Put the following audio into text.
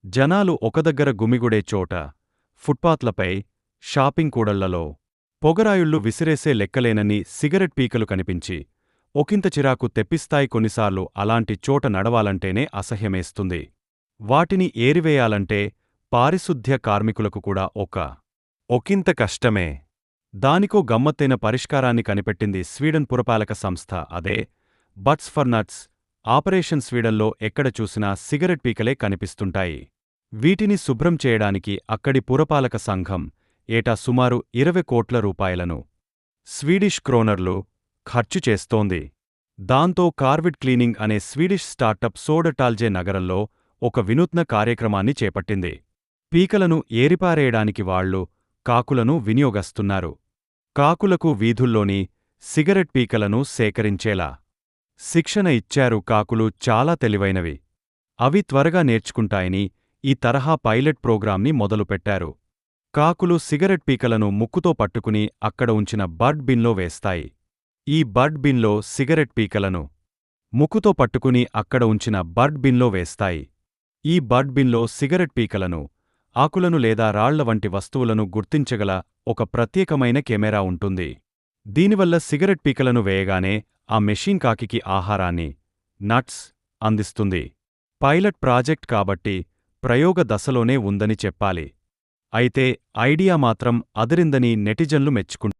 జనాలు ఒకదగ్గర గుమిగుడే చోట, ఫుట్పాత్లపై, షాపింగ్ కూడళ్లలో పొగరాయుళ్లు విసిరేసే లెక్కలేనన్ని సిగరెట్ పీకలు కనిపించి ఒకింత చిరాకు తెప్పిస్తాయి. కొన్నిసార్లు అలాంటి చోట నడవాలంటేనే అసహ్యమేస్తుంది. వాటిని ఏరివేయాలంటే పారిశుద్ధ్య కార్మికులకు కూడా ఒకింత కష్టమే. దానికో గమ్మత్తైన పరిష్కారాన్ని కనిపెట్టింది స్వీడన్ పురపాలక సంస్థ. అదే బట్స్ ఫర్ నట్స్. ఆపరేషన్ స్వీడన్లో ఎక్కడ చూసినా సిగరెట్ పీకలే కనిపిస్తుంటాయి. వీటిని శుభ్రం చేయడానికి అక్కడి పురపాలక సంఘం ఏటా సుమారు 20 కోట్ల రూపాయలను స్వీడిష్ క్రోనర్లు ఖర్చు చేస్తోంది. దాంతో కార్విడ్ క్లీనింగ్ అనే స్వీడిష్ స్టార్టప్ సోడటాల్జే నగరంలో ఒక వినూత్న కార్యక్రమాన్ని చేపట్టింది. పీకలను ఏరిపారేయడానికి వాళ్లు కాకులను వినియోగస్తున్నారు. కాకులకు వీధుల్లోని సిగరెట్ పీకలను సేకరించేలా శిక్షణ ఇచ్చారు. కాకులు చాలా తెలివైనవి. అవి త్వరగా నేర్చుకుంటాయని ఈ తరహా పైలట్ ప్రోగ్రాంని మొదలుపెట్టారు. కాకులు సిగరెట్ పీకలను ముక్కుతో పట్టుకుని అక్కడ ఉంచిన బర్డ్ బిన్లో వేస్తాయి. ఈ బర్డ్ బిన్లో సిగరెట్ పీకలను ముక్కుతో పట్టుకుని అక్కడ ఉంచిన బర్డ్ బిన్లో వేస్తాయి. ఈ బర్డ్ బిన్లో సిగరెట్ పీకలను, ఆకులను లేదా రాళ్ల వంటి వస్తువులను గుర్తించగల ఒక ప్రత్యేకమైన కెమెరా ఉంటుంది. దీనివల్ల సిగరెట్ పీకలను వేయగానే ఆ మెషీన్ కాకికి ఆహారాన్ని, నట్స్, అందిస్తుంది. పైలట్ ప్రాజెక్ట్ కాబట్టి ప్రయోగ దశలోనే ఉందని చెప్పాలి. అయితే ఐడియా మాత్రం అదిరిందని నెటిజన్లు మెచ్చుకుంటారు.